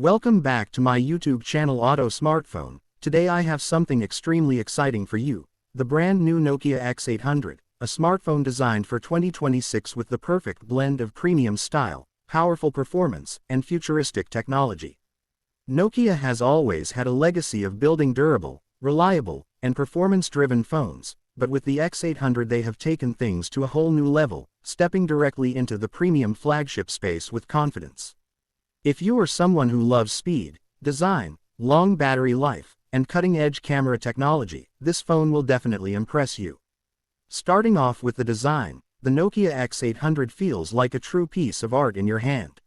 Welcome back to my YouTube channel Auto Smartphone. Today I have something extremely exciting for you. The brand new Nokia X800, a smartphone designed for 2026 with the perfect blend of premium style, powerful performance, and futuristic technology. Nokia has always had a legacy of building durable, reliable, and performance-driven phones, but with the X800 they have taken things to a whole new level, stepping directly into the premium flagship space with confidence. If you are someone who loves speed, design, long battery life, and cutting-edge camera technology, this phone will definitely impress you. Starting off with the design, the Nokia X800 feels like a true piece of art in your hand.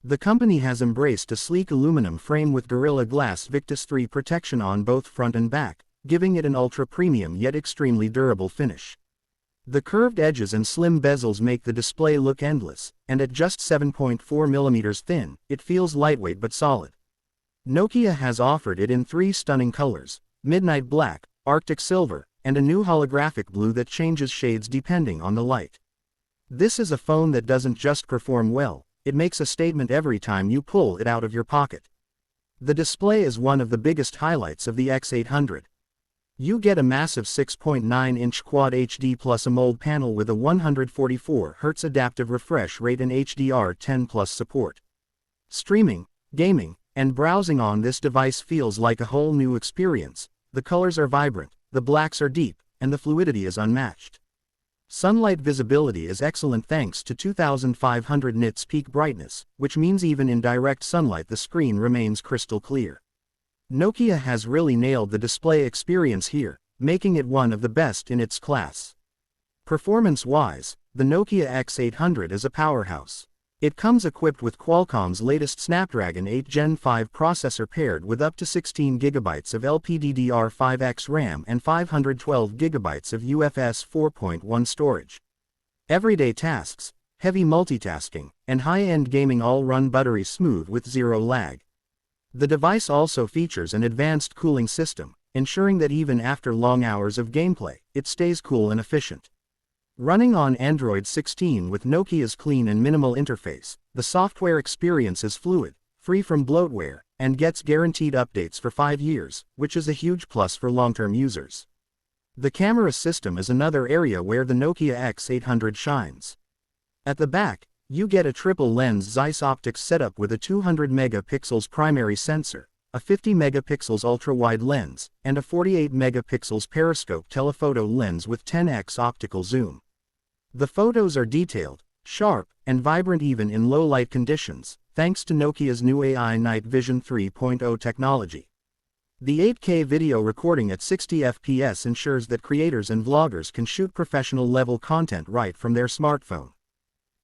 The company has embraced a sleek aluminum frame with Gorilla Glass Victus 3 protection on both front and back, giving it an ultra-premium yet extremely durable finish. The curved edges and slim bezels make the display look endless, and at just 7.4mm thin, it feels lightweight but solid. Nokia has offered it in three stunning colors: midnight black, arctic silver, and a new holographic blue that changes shades depending on the light. This is a phone that doesn't just perform well, it makes a statement every time you pull it out of your pocket. The display is one of the biggest highlights of the X800. You get a massive 6.9-inch Quad HD Plus AMOLED panel with a 144Hz adaptive refresh rate and HDR10+ support. Streaming, gaming, and browsing on this device feels like a whole new experience. The colors are vibrant, the blacks are deep, and the fluidity is unmatched. Sunlight visibility is excellent thanks to 2500 nits peak brightness, which means even in direct sunlight the screen remains crystal clear. Nokia has really nailed the display experience here, making it one of the best in its class. Performance-wise, the Nokia X800 is a powerhouse. It comes equipped with Qualcomm's latest Snapdragon 8 Gen 5 processor paired with up to 16GB of LPDDR5X RAM and 512GB of UFS 4.1 storage. Everyday tasks, heavy multitasking, and high-end gaming all run buttery smooth with zero lag. The device also features an advanced cooling system, ensuring that even after long hours of gameplay, it stays cool and efficient. Running on Android 16 with Nokia's clean and minimal interface, the software experience is fluid, free from bloatware, and gets guaranteed updates for 5 years, which is a huge plus for long-term users. The camera system is another area where the Nokia X800 shines. At the back, you get a triple-lens ZEISS optics setup with a 200MP primary sensor, a 50MP ultra-wide lens, and a 48MP periscope telephoto lens with 10x optical zoom. The photos are detailed, sharp, and vibrant even in low-light conditions, thanks to Nokia's new AI Night Vision 3.0 technology. The 8K video recording at 60fps ensures that creators and vloggers can shoot professional-level content right from their smartphone.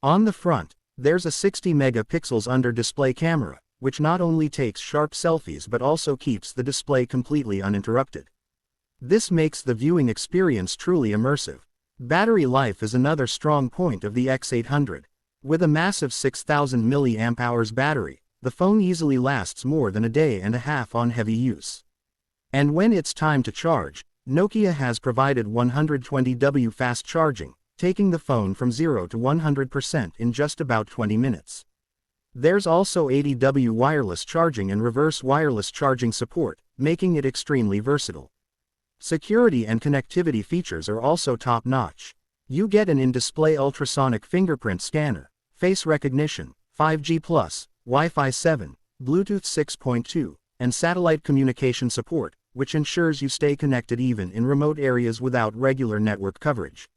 On the front, there's a 60MP under-display camera, which not only takes sharp selfies but also keeps the display completely uninterrupted. This makes the viewing experience truly immersive. Battery life is another strong point of the X800. With a massive 6000 mAh battery, the phone easily lasts more than a day and a half on heavy use. And when it's time to charge, Nokia has provided 120W fast charging, taking the phone from 0 to 100% in just about 20 minutes. There's also 80W wireless charging and reverse wireless charging support, making it extremely versatile. Security and connectivity features are also top-notch. You get an in-display ultrasonic fingerprint scanner, face recognition, 5G+, Wi-Fi 7, Bluetooth 6.2, and satellite communication support, which ensures you stay connected even in remote areas without regular network coverage.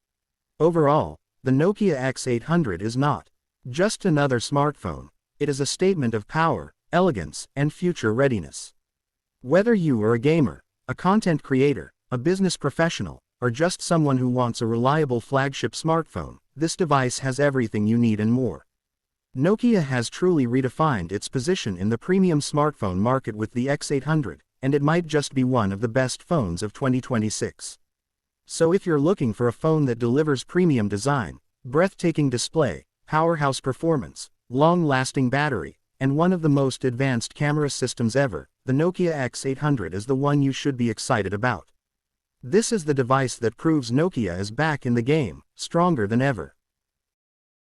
Overall, the Nokia X800 is not just another smartphone, it is a statement of power, elegance, and future readiness. Whether you are a gamer, a content creator, a business professional, or just someone who wants a reliable flagship smartphone, this device has everything you need and more. Nokia has truly redefined its position in the premium smartphone market with the X800, and it might just be one of the best phones of 2026. So if you're looking for a phone that delivers premium design, breathtaking display, powerhouse performance, long-lasting battery, and one of the most advanced camera systems ever, the Nokia X800 is the one you should be excited about. This is the device that proves Nokia is back in the game, stronger than ever.